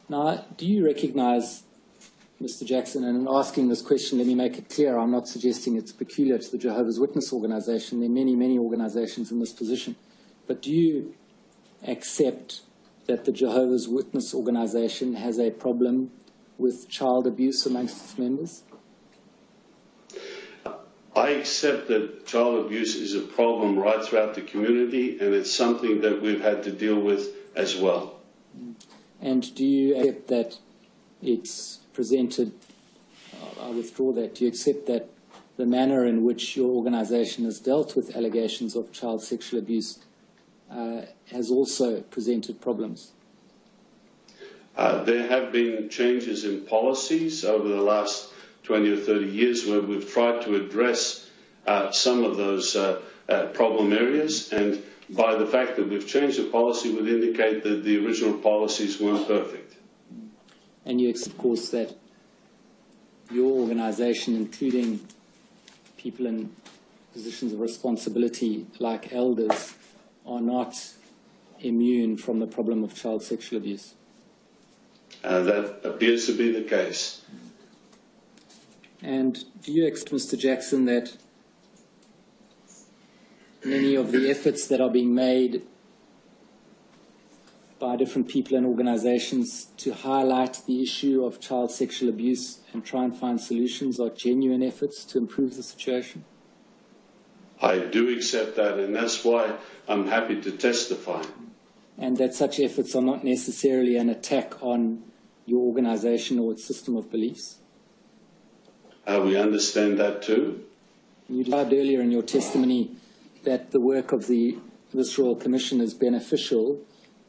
Now, do you recognize, Mr. Jackson, and in asking this question, let me make it clear, I'm not suggesting it's peculiar to the Jehovah's Witness organization. There are many, many organizations in this position. But do you accept that the Jehovah's Witness organization has a problem with child abuse amongst its members? I accept that child abuse is a problem right throughout the community, and it's something that we've had to deal with as well. And do you accept that it's presented, I withdraw that, do you accept that the manner in which your organization has dealt with allegations of child sexual abuse has also presented problems? There have been changes in policies over the last 20 or 30 years where we've tried to address some of those problem areas, and by the fact that we've changed the policy would indicate that the original policies weren't perfect. And you accept, of course, that your organization, including people in positions of responsibility like elders, are not immune from the problem of child sexual abuse? That appears to be the case. And do you accept, Mr. Jackson, that many of the efforts that are being made by different people and organizations to highlight the issue of child sexual abuse and try and find solutions are genuine efforts to improve the situation? I do accept that, and that's why I'm happy to testify. And that such efforts are not necessarily an attack on your organization or its system of beliefs? We understand that too. You described earlier in your testimony that the work of this Royal Commission is beneficial.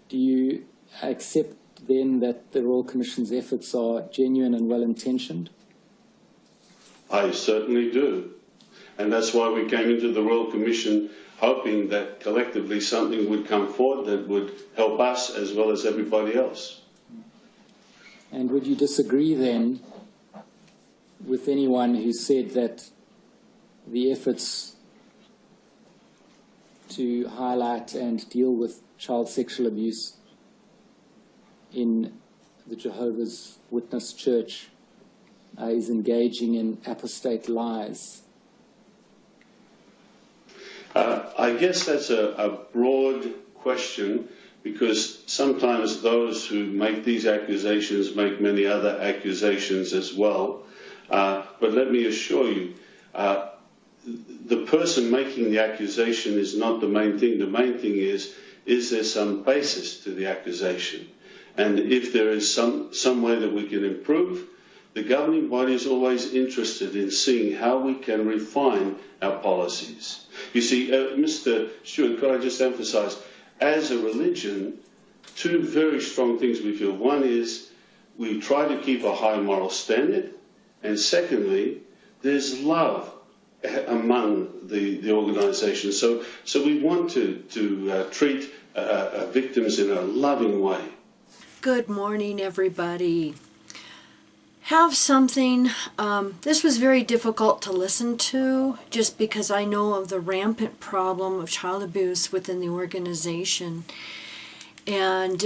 Do you accept then that the Royal Commission's efforts are genuine and well-intentioned? I certainly do. And that's why we came into the Royal Commission hoping that collectively something would come forward that would help us as well as everybody else. And would you disagree then with anyone who said that the efforts to highlight and deal with child sexual abuse in the Jehovah's Witness Church is engaging in apostate lies? I guess that's a broad question, because sometimes those who make these accusations make many other accusations as well. But let me assure you, the person making the accusation is not the main thing. The main thing is there some basis to the accusation? And if there is some way that we can improve, the governing body is always interested in seeing how we can refine our policies. You see, Mr. Stewart, could I just emphasize, as a religion, two very strong things we feel. One is we try to keep a high moral standard, and secondly, there's love among the organisation. So we want to treat victims in a loving way. Good morning, everybody. Have something. This was very difficult to listen to just because I know of the rampant problem of child abuse within the organization. And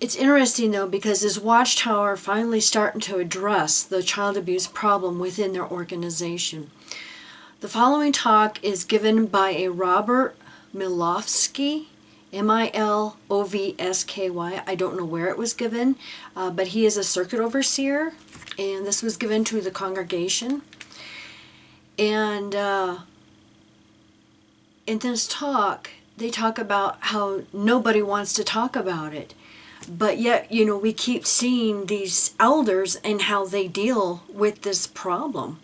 it's interesting, though, because this Watchtower finally starting to address the child abuse problem within their organization. The following talk is given by a Robert Milovsky, Milovsky. I don't know where it was given, but he is a circuit overseer, and this was given to the congregation. And in this talk, they talk about how nobody wants to talk about it. But yet, you know, we keep seeing these elders and how they deal with this problem.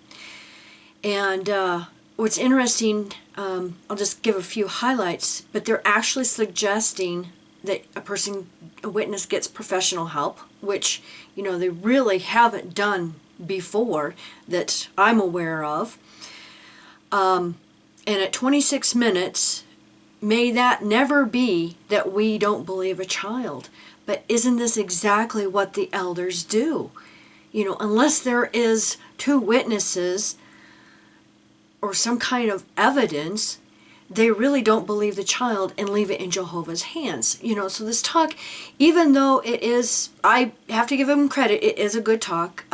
And what's interesting, I'll just give a few highlights, but they're actually suggesting that a witness gets professional help, which, you know, they really haven't done before that I'm aware of. And at 26 minutes, may that never be that we don't believe a child. But isn't this exactly what the elders do? You know, unless there is two witnesses or some kind of evidence, they really don't believe the child and leave it in Jehovah's hands. So this talk, even though it is, I have to give him credit, it is a good talk.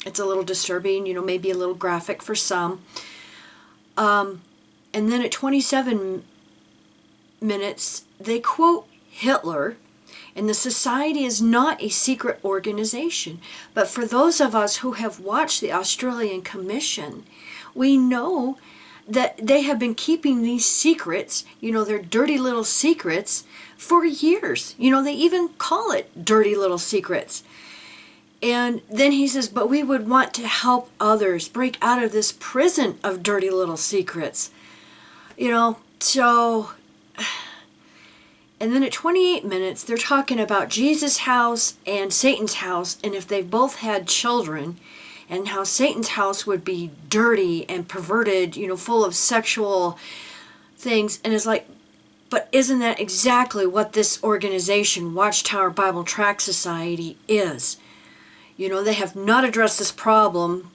It's a little disturbing, maybe a little graphic for some. And then at 27 minutes, they quote Hitler, and the society is not a secret organization. But for those of us who have watched the Australian Commission, we know that they have been keeping these secrets, their dirty little secrets, for years. They even call it dirty little secrets. And then he says, but we would want to help others break out of this prison of dirty little secrets. So... And then at 28 minutes, they're talking about Jesus' house and Satan's house, and if they both had children, and how Satan's house would be dirty and perverted, full of sexual things. And it's like, but isn't that exactly what this organization, Watchtower Bible Tract Society, is? They have not addressed this problem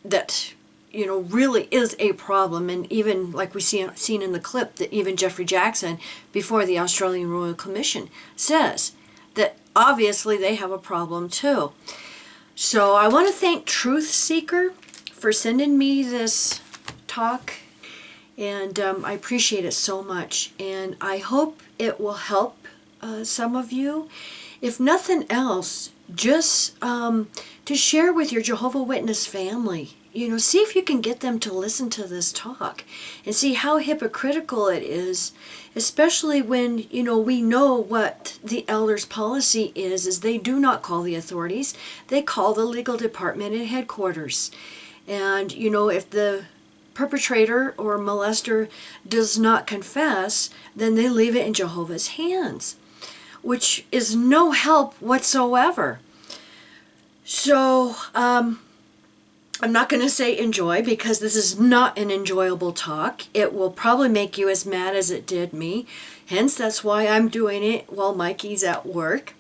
that, really is a problem. And even like we seen in the clip that even Jeffrey Jackson, before the Australian Royal Commission, says that obviously they have a problem too. So I want to thank Truth Seeker for sending me this talk, and I appreciate it so much, and I hope it will help some of you. If nothing else, just to share with your Jehovah Witness family. See if you can get them to listen to this talk and see how hypocritical it is, especially when, we know what the elders' policy is they do not call the authorities. They call the legal department at headquarters. And, if the perpetrator or molester does not confess, then they leave it in Jehovah's hands, which is no help whatsoever. So, I'm not going to say enjoy, because this is not an enjoyable talk. It will probably make you as mad as it did me. Hence, that's why I'm doing it while Mikey's at work.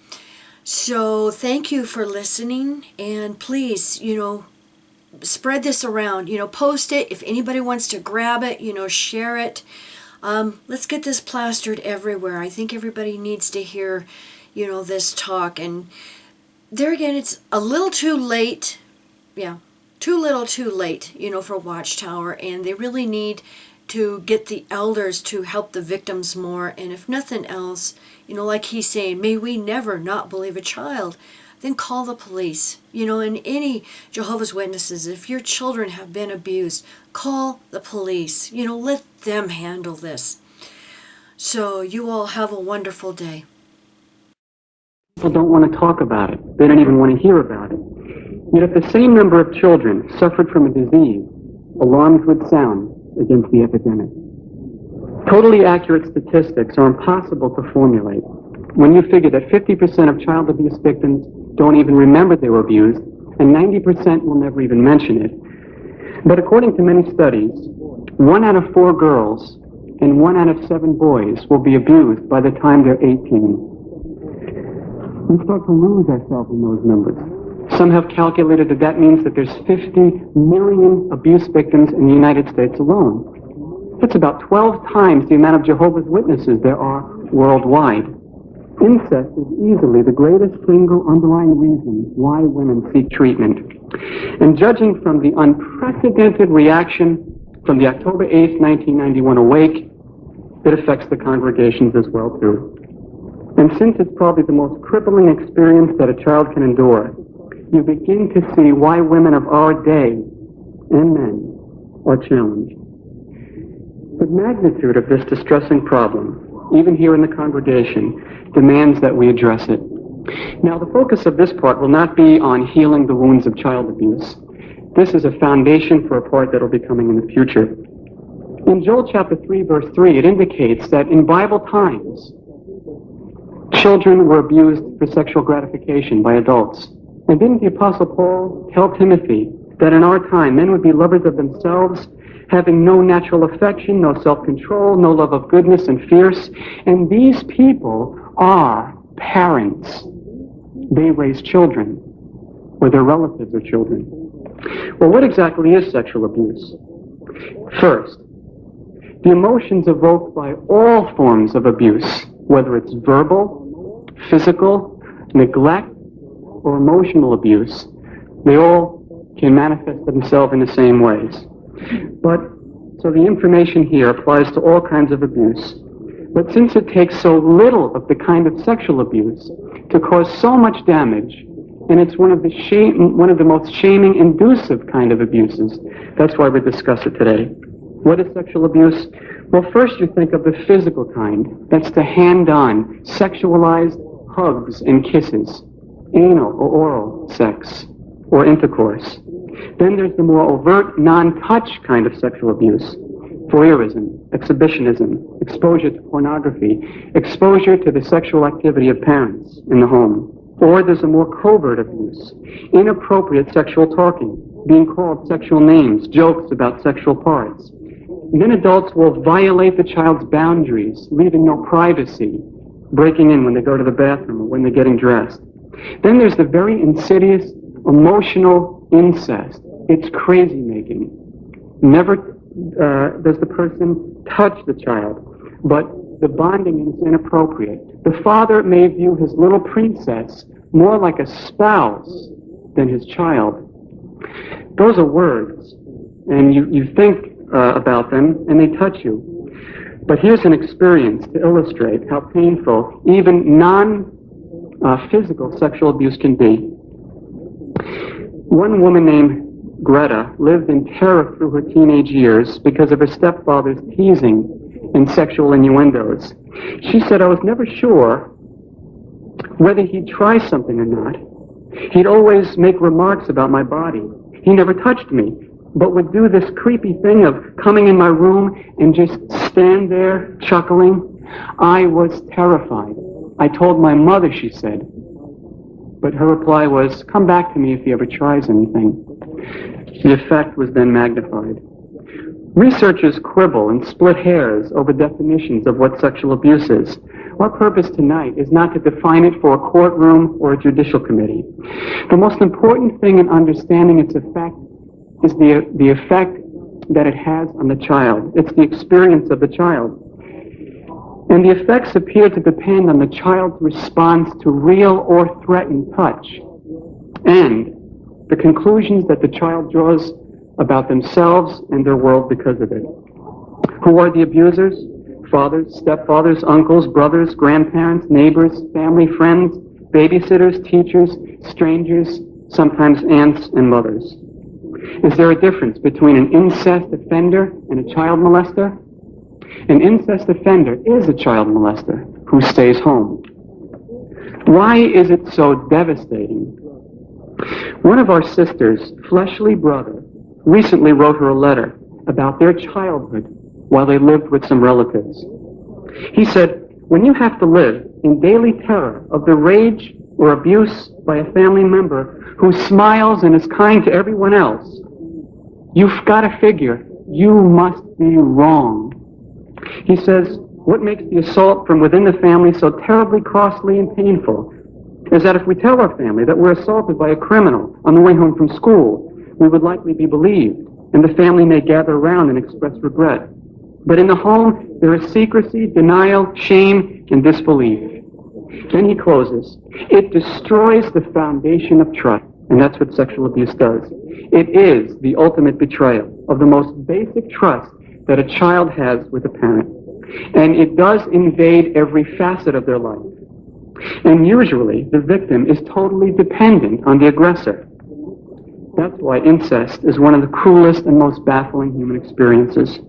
So thank you for listening. And please, spread this around. Post it. If anybody wants to grab it, share it. Let's get this plastered everywhere. I think everybody needs to hear, this talk. And there again, it's a little too late. Yeah. Too little too late, for Watchtower, and they really need to get the elders to help the victims more. And if nothing else, like he's saying, may we never not believe a child, then call the police. And any Jehovah's Witnesses, if your children have been abused, call the police. Let them handle this. So you all have a wonderful day. People don't want to talk about it. They don't even want to hear about it. Yet if the same number of children suffered from a disease, alarms would sound against the epidemic. Totally accurate statistics are impossible to formulate when you figure that 50% of child abuse victims don't even remember they were abused, and 90% will never even mention it. But according to many studies, 1 out of 4 girls and 1 out of 7 boys will be abused by the time they're 18. We start to lose ourselves in those numbers. Some have calculated that means that there's 50 million abuse victims in the United States alone. That's about 12 times the amount of Jehovah's Witnesses there are worldwide. Incest is easily the greatest single underlying reason why women seek treatment. And judging from the unprecedented reaction from the October 8th, 1991 Awake, it affects the congregations as well, too. And since it's probably the most crippling experience that a child can endure, you begin to see why women of our day and men are challenged. The magnitude of this distressing problem, even here in the congregation, demands that we address it. Now, the focus of this part will not be on healing the wounds of child abuse. This is a foundation for a part that will be coming in the future. In Joel chapter 3, verse 3, it indicates that in Bible times, children were abused for sexual gratification by adults. And didn't the Apostle Paul tell Timothy that in our time men would be lovers of themselves, having no natural affection, no self-control, no love of goodness, and fierce? And these people are parents. They raise children, or their relatives are children. Well, what exactly is sexual abuse? First, The emotions evoked by all forms of abuse, whether it's verbal, physical, neglect, or emotional abuse, they all can manifest themselves in the same ways. So the information here applies to all kinds of abuse. But since it takes so little of the kind of sexual abuse to cause so much damage, and it's one of the most shaming-inducive kind of abuses, that's why we discuss it today. What is sexual abuse? Well, first you think of the physical kind. That's the hand-on, sexualized hugs and kisses, anal or oral sex, or intercourse. Then there's the more overt, non-touch kind of sexual abuse. Voyeurism, exhibitionism, exposure to pornography, exposure to the sexual activity of parents in the home. Or there's a more covert abuse, inappropriate sexual talking, being called sexual names, jokes about sexual parts. Then adults will violate the child's boundaries, leaving no privacy, breaking in when they go to the bathroom or when they're getting dressed. Then there's the very insidious emotional incest. It's crazy making. Never does the person touch the child, but the bonding is inappropriate. The father may view his little princess more like a spouse than his child. Those are words, and you think about them, and they touch you. But here's an experience to illustrate how painful even non-physical sexual abuse can be. One woman named Greta lived in terror through her teenage years because of her stepfather's teasing and sexual innuendos. She said, I was never sure whether he'd try something or not. He'd always make remarks about my body. He never touched me, but would do this creepy thing of coming in my room and just stand there chuckling. I was terrified. I told my mother, she said. But her reply was, come back to me if he ever tries anything. The effect was then magnified. Researchers quibble and split hairs over definitions of what sexual abuse is. Our purpose tonight is not to define it for a courtroom or a judicial committee. The most important thing in understanding its effect is the effect that it has on the child. It's the experience of the child. And the effects appear to depend on the child's response to real or threatened touch, and the conclusions that the child draws about themselves and their world because of it. Who are the abusers? Fathers, stepfathers, uncles, brothers, grandparents, neighbors, family, friends, babysitters, teachers, strangers, sometimes aunts and mothers. Is there a difference between an incest offender and a child molester? An incest offender is a child molester who stays home. Why is it so devastating? One of our sisters' fleshly brother recently wrote her a letter about their childhood while they lived with some relatives. He said, when you have to live in daily terror of the rage or abuse by a family member who smiles and is kind to everyone else, you've got to figure you must be wrong. He says, what makes the assault from within the family so terribly costly and painful is that if we tell our family that we're assaulted by a criminal on the way home from school, we would likely be believed, and the family may gather around and express regret. But in the home, there is secrecy, denial, shame, and disbelief. Then he closes, it destroys the foundation of trust, and that's what sexual abuse does. It is the ultimate betrayal of the most basic trust that a child has with a parent. And it does invade every facet of their life. And usually, the victim is totally dependent on the aggressor. That's why incest is one of the cruelest and most baffling human experiences.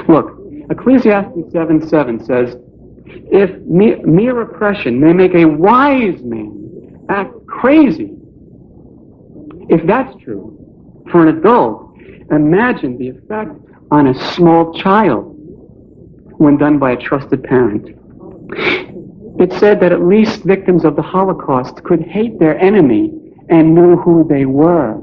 Look, Ecclesiastes 7:7 says, if mere repression may make a wise man act crazy, if that's true, for an adult, imagine the effect on a small child when done by a trusted parent. It said that at least victims of the Holocaust could hate their enemy and knew who they were.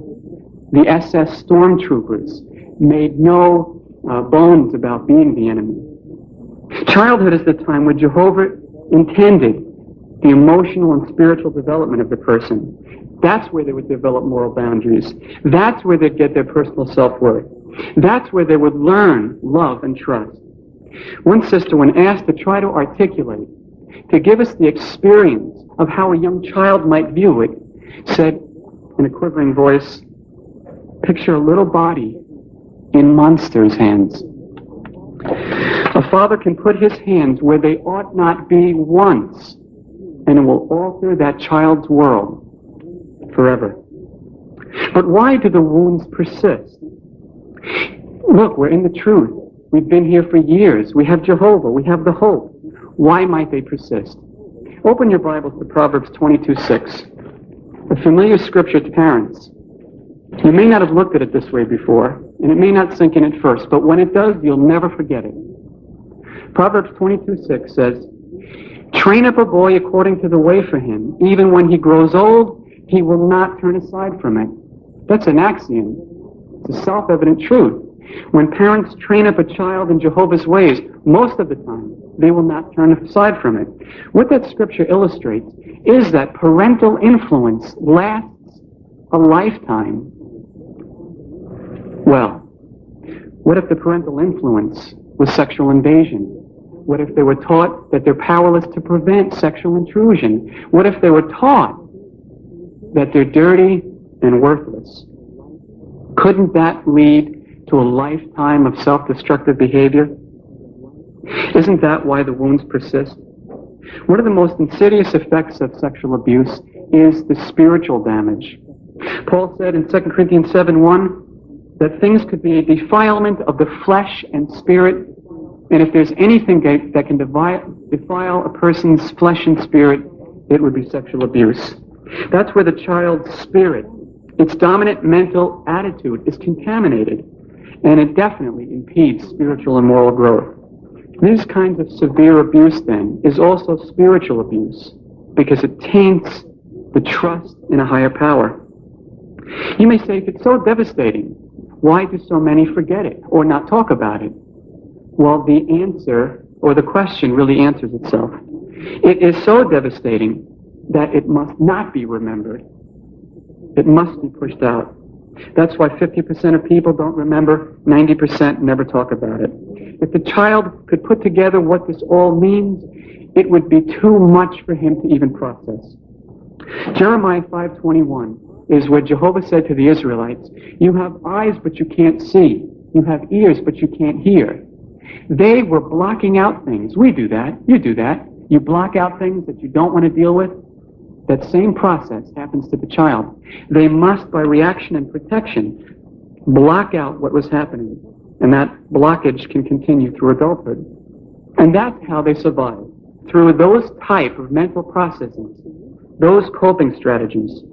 The SS stormtroopers made no bones about being the enemy. Childhood is the time where Jehovah intended the emotional and spiritual development of the person. That's where they would develop moral boundaries. That's where they'd get their personal self-worth. That's where they would learn love and trust. One sister, when asked to try to articulate, to give us the experience of how a young child might view it, said in a quivering voice, "Picture a little body in monster's hands." A father can put his hands where they ought not be once, and it will alter that child's world forever. But why do the wounds persist? Look, we're in the truth. We've been here for years. We have Jehovah. We have the hope. Why might they persist? Open your Bibles to Proverbs 22:6, a familiar scripture to parents. You may not have looked at it this way before, and it may not sink in at first, but when it does, you'll never forget it. Proverbs 22:6 says, "Train up a boy according to the way for him. Even when he grows old, he will not turn aside from it." That's an axiom. It's a self-evident truth. When parents train up a child in Jehovah's ways, most of the time, they will not turn aside from it. What that scripture illustrates is that parental influence lasts a lifetime. Well, what if the parental influence was sexual invasion? What if they were taught that they're powerless to prevent sexual intrusion? What if they were taught that they're dirty and worthless? Couldn't that lead to a lifetime of self-destructive behavior? Isn't that why the wounds persist? One of the most insidious effects of sexual abuse is the spiritual damage. Paul said in 2 Corinthians 7:1 that things could be a defilement of the flesh and spirit, and if there's anything that can defile a person's flesh and spirit, it would be sexual abuse. That's where the child's spirit, its dominant mental attitude, is contaminated, and it definitely impedes spiritual and moral growth. These kinds of severe abuse, then, is also spiritual abuse because it taints the trust in a higher power. You may say, if it's so devastating, why do so many forget it or not talk about it? Well, the answer, or the question, really answers itself. It is so devastating that it must not be remembered. It must be pushed out. That's why 50% of people don't remember, 90% never talk about it. If the child could put together what this all means, it would be too much for him to even process. Jeremiah 5:21 is where Jehovah said to the Israelites, "You have eyes, but you can't see. You have ears, but you can't hear." They were blocking out things. We do that. You do that. You block out things that you don't want to deal with. That same process happens to the child. They must, by reaction and protection, block out what was happening. And that blockage can continue through adulthood. And that's how they survive, through those type of mental processes, those coping strategies.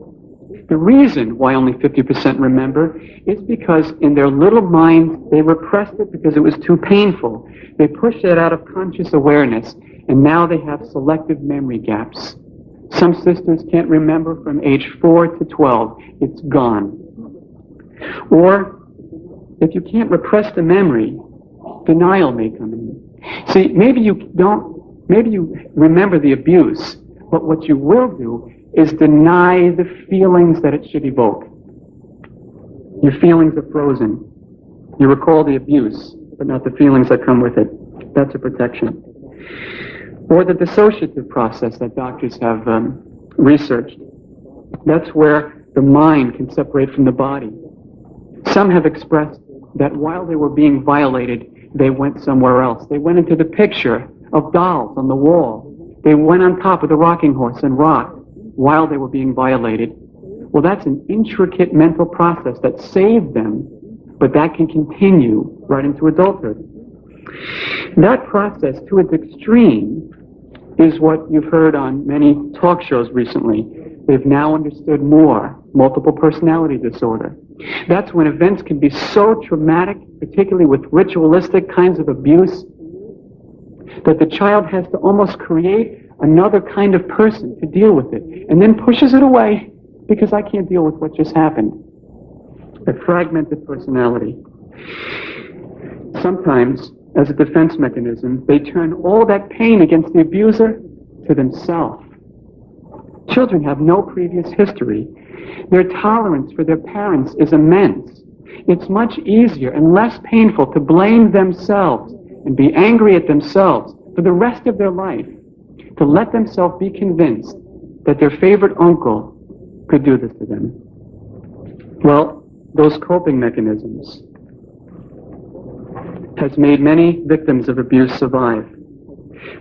The reason why only 50% remember is because in their little minds, they repressed it because it was too painful. They pushed it out of conscious awareness, and now they have selective memory gaps. Some sisters can't remember from age 4 to 12. It's gone. Or, if you can't repress the memory, denial may come in. See, maybe you remember the abuse, but what you will do is deny the feelings that it should evoke. Your feelings are frozen. You recall the abuse, but not the feelings that come with it. That's a protection. Or the dissociative process that doctors have researched. That's where the mind can separate from the body. Some have expressed that while they were being violated, they went somewhere else. They went into the picture of dolls on the wall. They went on top of the rocking horse and rocked while they were being violated. Well, that's an intricate mental process that saved them, but that can continue right into adulthood. That process, to its extreme, is what you've heard on many talk shows recently. They've now understood more, multiple personality disorder. That's when events can be so traumatic, particularly with ritualistic kinds of abuse, that the child has to almost create another kind of person to deal with it, and then pushes it away because I can't deal with what just happened. A fragmented personality. Sometimes, as a defense mechanism, they turn all that pain against the abuser to themselves. Children have no previous history. Their tolerance for their parents is immense. It's much easier and less painful to blame themselves and be angry at themselves for the rest of their life to let themselves be convinced that their favorite uncle could do this to them. Well, those coping mechanisms has made many victims of abuse survive.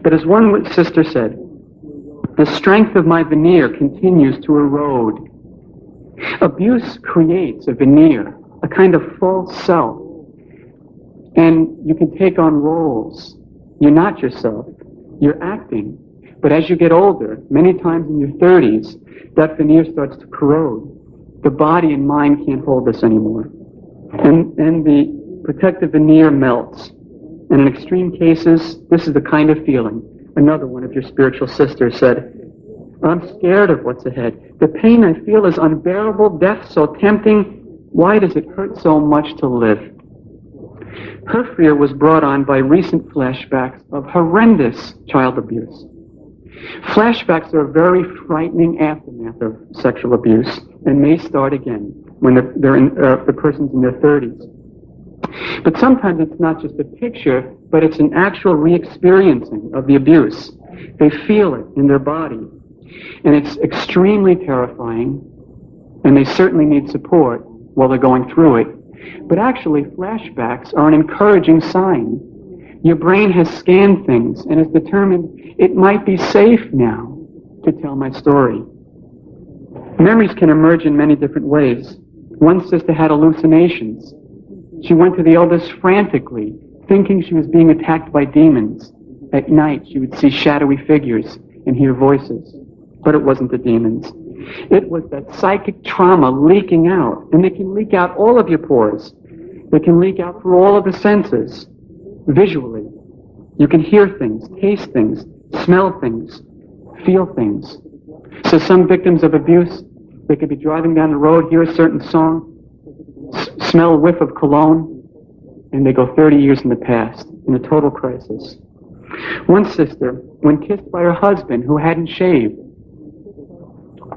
But as one sister said, the strength of my veneer continues to erode. Abuse creates a veneer, a kind of false self. And you can take on roles. You're not yourself. You're acting. But as you get older, many times in your 30s, that veneer starts to corrode. The body and mind can't hold this anymore. And the protective veneer melts. And in extreme cases, this is the kind of feeling. Another one of your spiritual sisters said, I'm scared of what's ahead. The pain I feel is unbearable, death so tempting. Why does it hurt so much to live? Her fear was brought on by recent flashbacks of horrendous child abuse. Flashbacks are a very frightening aftermath of sexual abuse and may start again when the person's in their 30s. But sometimes it's not just a picture, but it's an actual re-experiencing of the abuse. They feel it in their body. And it's extremely terrifying, and they certainly need support while they're going through it. But actually, flashbacks are an encouraging sign. Your brain has scanned things and has determined it might be safe now to tell my story. Memories can emerge in many different ways. One sister had hallucinations. She went to the elders frantically, thinking she was being attacked by demons. At night, she would see shadowy figures and hear voices. But it wasn't the demons. It was that psychic trauma leaking out. And they can leak out all of your pores. They can leak out through all of the senses. Visually. You can hear things, taste things, smell things, feel things. So some victims of abuse, they could be driving down the road, hear a certain song, smell a whiff of cologne, and they go 30 years in the past, in a total crisis. One sister, when kissed by her husband who hadn't shaved,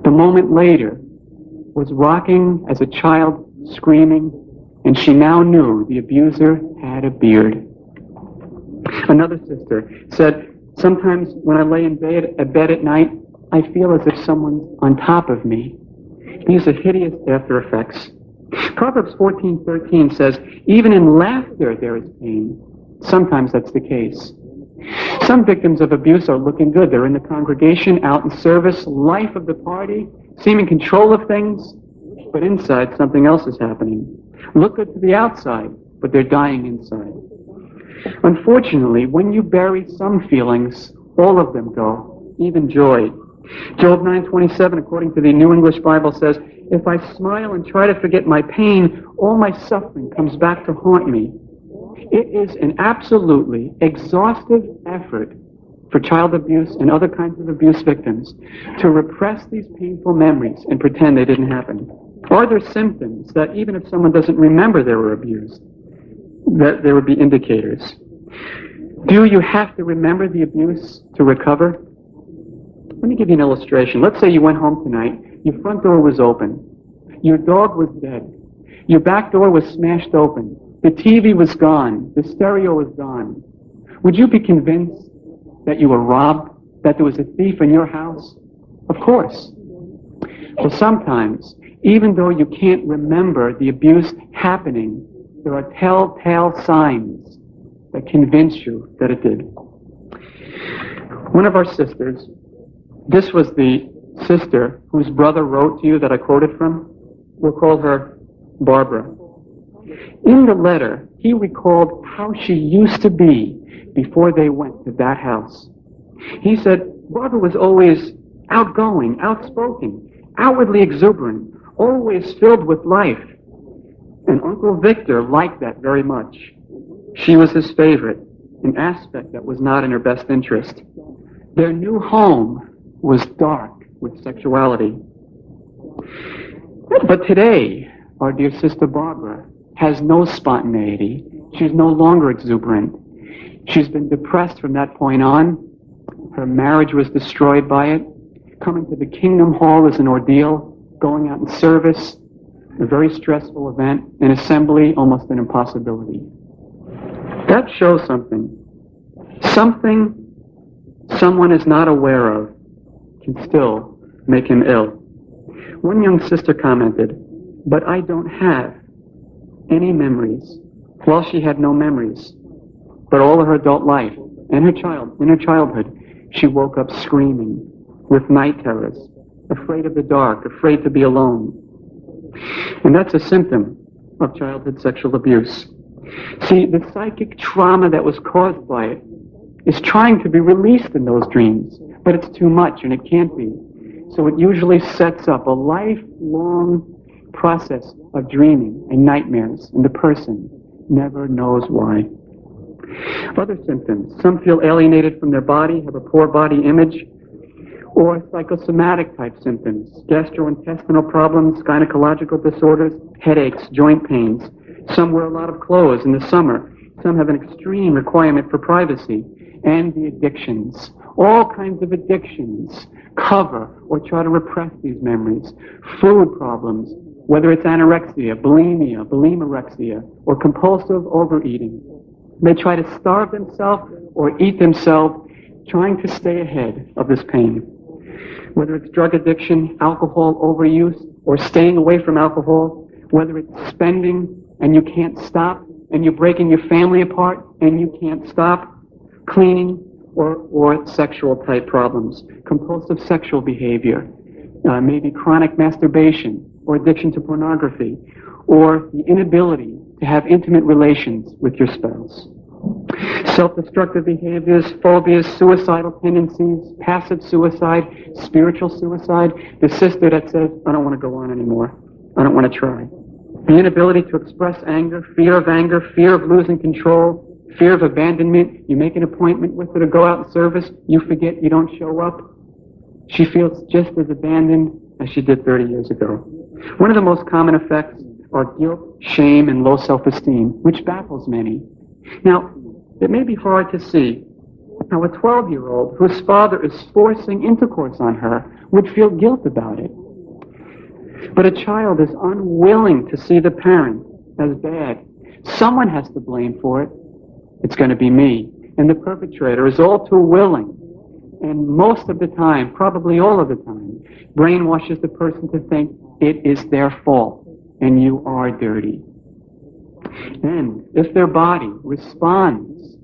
the moment later was rocking as a child, screaming, and she now knew the abuser had a beard. Another sister said, sometimes when I lay in bed at night, I feel as if someone's on top of me. These are hideous after effects. Proverbs 14:13 says, even in laughter there is pain. Sometimes that's the case. Some victims of abuse are looking good. They're in the congregation, out in service, life of the party, seeming control of things, but inside something else is happening. Look good to the outside, but they're dying inside. Unfortunately, when you bury some feelings, all of them go, even joy. Job 9:27, according to the New English Bible, says, if I smile and try to forget my pain, all my suffering comes back to haunt me. It is an absolutely exhaustive effort for child abuse and other kinds of abuse victims to repress these painful memories and pretend they didn't happen. Are there symptoms that even if someone doesn't remember they were abused, that there would be indicators? Do you have to remember the abuse to recover? Let me give you an illustration. Let's say you went home tonight, your front door was open, your dog was dead, your back door was smashed open, the TV was gone, the stereo was gone. Would you be convinced that you were robbed, that there was a thief in your house? Of course. Well, sometimes, even though you can't remember the abuse happening, there are telltale signs that convince you that it did. One of our sisters, this was the sister whose brother wrote to you that I quoted from. We'll call her Barbara. In the letter, he recalled how she used to be before they went to that house. He said, Barbara was always outgoing, outspoken, outwardly exuberant, always filled with life. And Uncle Victor liked that very much. She was his favorite, an aspect that was not in her best interest. Their new home was dark with sexuality. But today, our dear sister Barbara has no spontaneity. She's no longer exuberant. She's been depressed from that point on. Her marriage was destroyed by it. Coming to the Kingdom Hall is an ordeal. Going out in service, a very stressful event. An assembly, almost an impossibility. That shows something. Something someone is not aware of can still make him ill. One young sister commented, "But I don't have any memories." Well, she had no memories. But all of her adult life, in her childhood, she woke up screaming, with night terrors, afraid of the dark, afraid to be alone. And that's a symptom of childhood sexual abuse. See, the psychic trauma that was caused by it is trying to be released in those dreams, but it's too much and it can't be. So it usually sets up a lifelong process of dreaming and nightmares, and the person never knows why. Other symptoms: some feel alienated from their body, have a poor body image, or psychosomatic type symptoms: gastrointestinal problems, gynecological disorders, headaches, joint pains. Some wear a lot of clothes in the summer. Some have an extreme requirement for privacy. And the addictions. All kinds of addictions cover or try to repress these memories. Food problems, whether it's anorexia, bulimia, bulimorexia, or compulsive overeating. They try to starve themselves or eat themselves, trying to stay ahead of this pain. Whether it's drug addiction, alcohol overuse, or staying away from alcohol, whether it's spending and you can't stop, and you're breaking your family apart and you can't stop, cleaning, or sexual type problems, compulsive sexual behavior, maybe chronic masturbation, or addiction to pornography, or the inability to have intimate relations with your spouse. Self-destructive behaviors, phobias, suicidal tendencies, passive suicide, spiritual suicide. The sister that says, "I don't want to go on anymore. I don't want to try." The inability to express anger, fear of losing control, fear of abandonment. You make an appointment with her to go out in service, you forget, you don't show up. She feels just as abandoned as she did 30 years ago. One of the most common effects are guilt, shame, and low self-esteem, which baffles many. Now, it may be hard to see how a 12-year-old whose father is forcing intercourse on her would feel guilt about it. But a child is unwilling to see the parent as bad. Someone has to blame for it. It's going to be me. And the perpetrator is all too willing, and most of the time, probably all of the time, brainwashes the person to think it is their fault and you are dirty. And if their body responds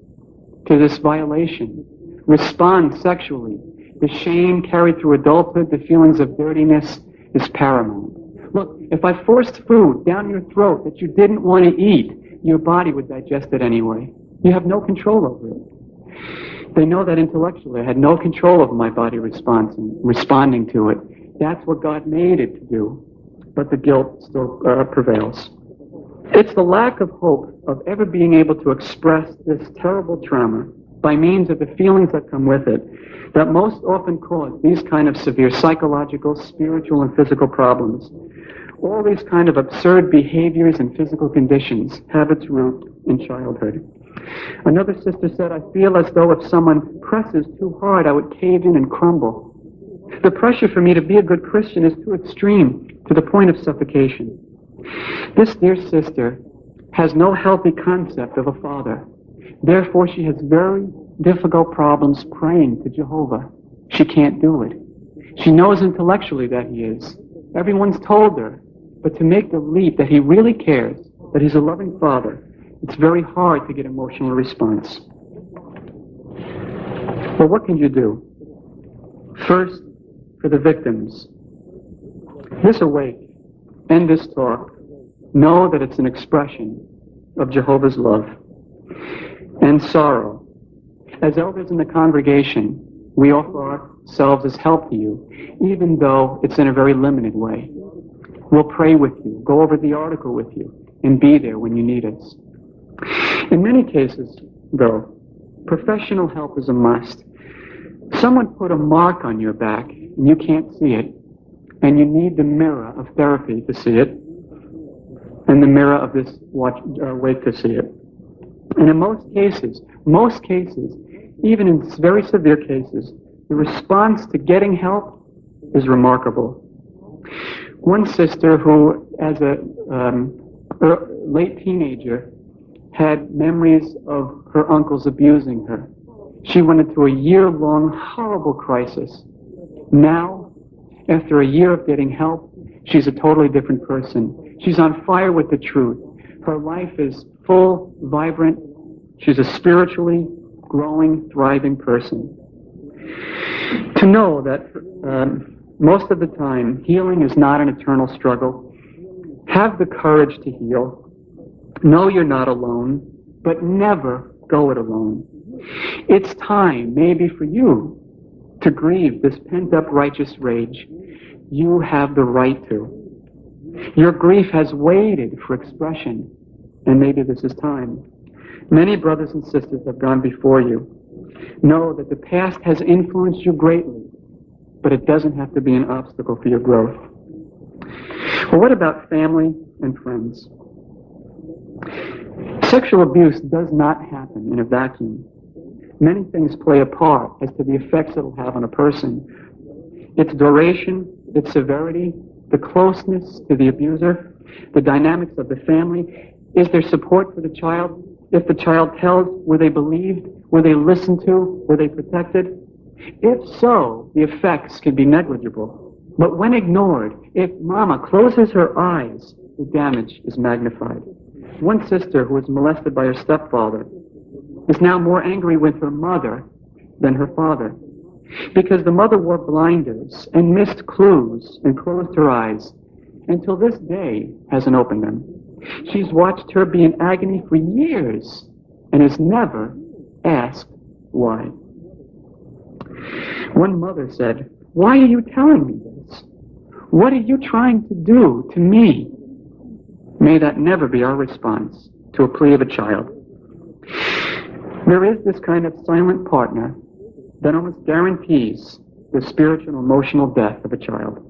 to this violation, responds sexually, the shame carried through adulthood, the feelings of dirtiness is paramount. Look, if I forced food down your throat that you didn't want to eat, your body would digest it anyway. You have no control over it. They know that intellectually. I had no control over my body responding to it. That's what God made it to do. But the guilt still prevails. It's the lack of hope of ever being able to express this terrible trauma by means of the feelings that come with it that most often cause these kind of severe psychological, spiritual, and physical problems. All these kind of absurd behaviors and physical conditions have its root in childhood. Another sister said, "I feel as though if someone presses too hard, I would cave in and crumble. The pressure for me to be a good Christian is too extreme, to the point of suffocation." This dear sister has no healthy concept of a father. Therefore, she has very difficult problems praying to Jehovah. She can't do it. She knows intellectually that he is. Everyone's told her. But to make the leap that he really cares, that he's a loving father, it's very hard to get emotional response. Well, what can you do? First, for the victims, this awake and this talk, know that it's an expression of Jehovah's love and sorrow. As elders in the congregation, we offer ourselves as help to you, even though it's in a very limited way. We'll pray with you, go over the article with you, and be there when you need us. In many cases, though, professional help is a must. Someone put a mark on your back, and you can't see it, and you need the mirror of therapy to see it, and the mirror of this wake to see it. And in most cases, even in very severe cases, the response to getting help is remarkable. One sister who, as a late teenager, had memories of her uncles abusing her. She went into a year-long horrible crisis. Now, after a year of getting help, she's a totally different person. She's on fire with the truth. Her life is full, vibrant. She's a spiritually growing, thriving person. To know that most of the time, healing is not an eternal struggle. Have the courage to heal. Know you're not alone, but never go it alone. It's time, maybe for you, to grieve this pent-up righteous rage. You have the right to. Your grief has waited for expression, and maybe this is time. Many brothers and sisters have gone before you. Know that the past has influenced you greatly, but it doesn't have to be an obstacle for your growth. Well, what about family and friends? Sexual abuse does not happen in a vacuum. Many things play a part as to the effects it will have on a person. Its duration, its severity, the closeness to the abuser, the dynamics of the family. Is there support for the child? If the child tells, were they believed? Were they listened to? Were they protected? If so, the effects can be negligible. But when ignored, if mama closes her eyes, the damage is magnified. One sister who was molested by her stepfather is now more angry with her mother than her father, because the mother wore blinders and missed clues and closed her eyes, and till this day hasn't opened them. She's watched her be in agony for years and has never asked why. One mother said, "Why are you telling me this? What are you trying to do to me?" May that never be our response to a plea of a child. There is this kind of silent partner that almost guarantees the spiritual and emotional death of a child.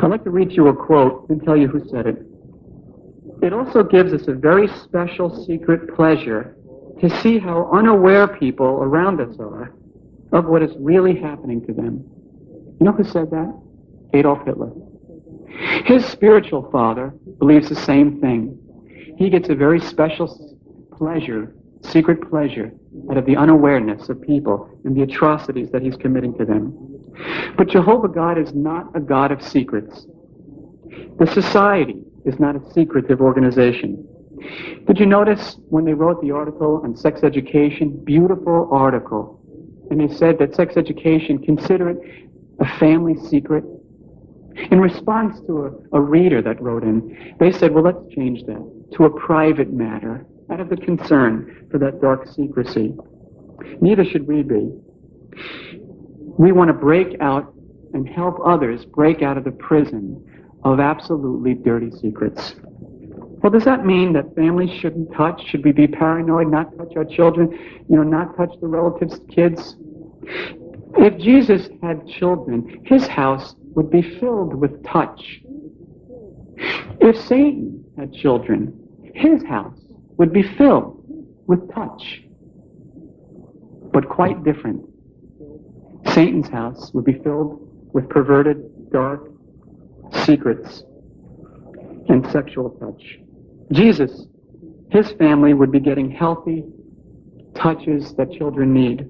I'd like to read you a quote and tell you who said it. It also gives us a very special secret pleasure to see how unaware people around us are of what is really happening to them. You know who said that? Adolf Hitler. His spiritual father believes the same thing. He gets a very special pleasure, secret pleasure, out of the unawareness of people and the atrocities that he's committing to them. But Jehovah God is not a God of secrets. The society is not a secretive organization. Did you notice when they wrote the article on sex education? Beautiful article. And they said that sex education, consider it a family secret. In response to a reader that wrote in, they said, well, let's change that to a private matter out of the concern for that dark secrecy. Neither should we be. We want to break out and help others break out of the prison of absolutely dirty secrets. Well, does that mean that families shouldn't touch? Should we be paranoid, not touch our children, not touch the relatives' kids? If Jesus had children, his house would be filled with touch. If Satan had children, his house would be filled with touch. But quite different. Satan's house would be filled with perverted, dark secrets and sexual touch. Jesus, his family would be getting healthy touches that children need.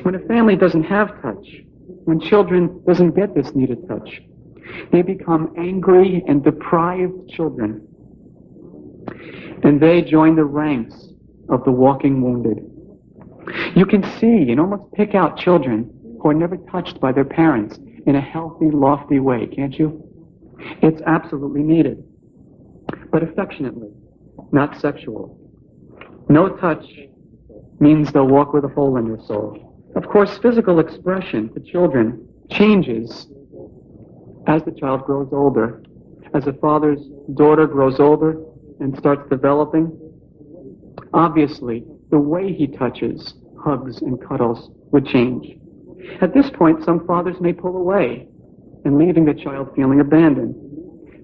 When a family doesn't have touch, when children doesn't get this needed touch, they become angry and deprived children. And they join the ranks of the walking wounded. You can see and almost pick out children who are never touched by their parents in a healthy, lofty way, can't you? It's absolutely needed. But affectionately, not sexual. No touch means they'll walk with a hole in their soul. Of course, physical expression to children changes as the child grows older. As a father's daughter grows older and starts developing, obviously, the way he touches, hugs, and cuddles would change. At this point, some fathers may pull away and leaving the child feeling abandoned.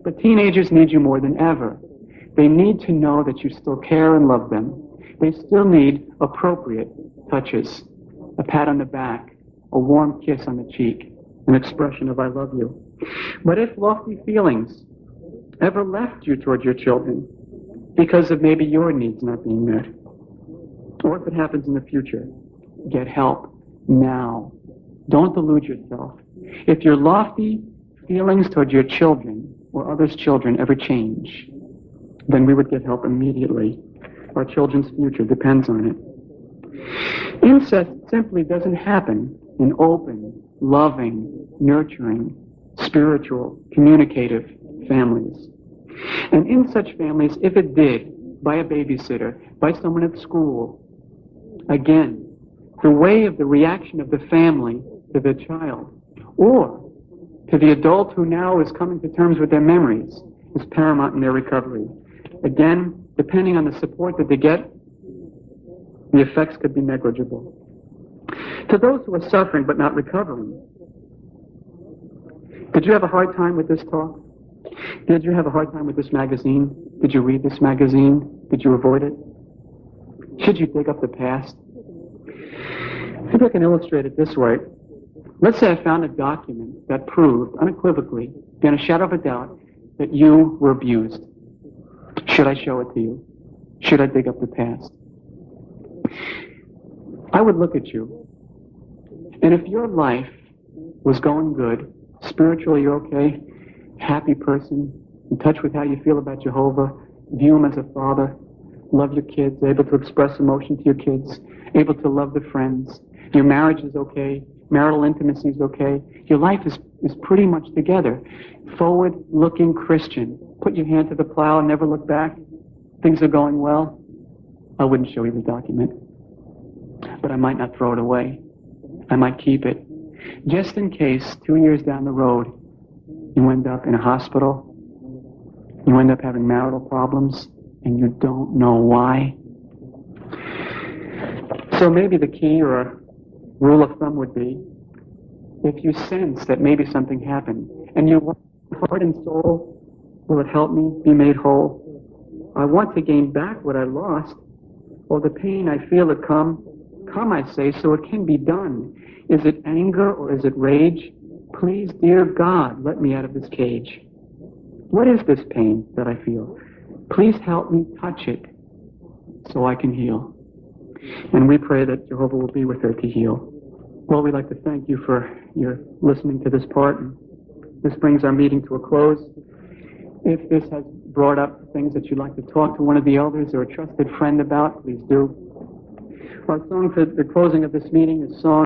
But teenagers need you more than ever. They need to know that you still care and love them. They still need appropriate touches. A pat on the back, a warm kiss on the cheek, an expression of I love you. But if lofty feelings ever left you toward your children, because of maybe your needs not being met. Or if it happens in the future, get help now. Don't delude yourself. If your lofty feelings towards your children or others' children ever change, then we would get help immediately. Our children's future depends on it. Incest simply doesn't happen in open, loving, nurturing, spiritual, communicative families. And in such families, if it did, by a babysitter, by someone at school, again, the way of the reaction of the family to the child, or to the adult who now is coming to terms with their memories, is paramount in their recovery. Again, depending on the support that they get, the effects could be negligible. To those who are suffering but not recovering, did you have a hard time with this talk? Did you have a hard time with this magazine? Did you read this magazine? Did you avoid it? Should you dig up the past? Maybe I can illustrate it this way. Let's say I found a document that proved unequivocally, beyond a shadow of a doubt, that you were abused. Should I show it to you? Should I dig up the past? I would look at you, and if your life was going good, spiritually you're okay, happy person, in touch with how you feel about Jehovah, view him as a father, love your kids, able to express emotion to your kids, able to love the friends, your marriage is okay, marital intimacy is okay, your life is pretty much together. Forward-looking Christian. Put your hand to the plow and never look back. Things are going well. I wouldn't show you the document. But I might not throw it away. I might keep it. Just in case, 2 years down the road, you end up in a hospital, you end up having marital problems, and you don't know why. So maybe the key or a rule of thumb would be, if you sense that maybe something happened, and your heart and soul, will it help me be made whole? I want to gain back what I lost, or the pain I feel it come, I say, so it can be done. Is it anger or is it rage? Please, dear God, let me out of this cage. What is this pain that I feel? Please help me touch it so I can heal. And we pray that Jehovah will be with her to heal. Well, we'd like to thank you for your listening to this part. And this brings our meeting to a close. If this has brought up things that you'd like to talk to one of the elders or a trusted friend about, please do. Our song for the closing of this meeting is song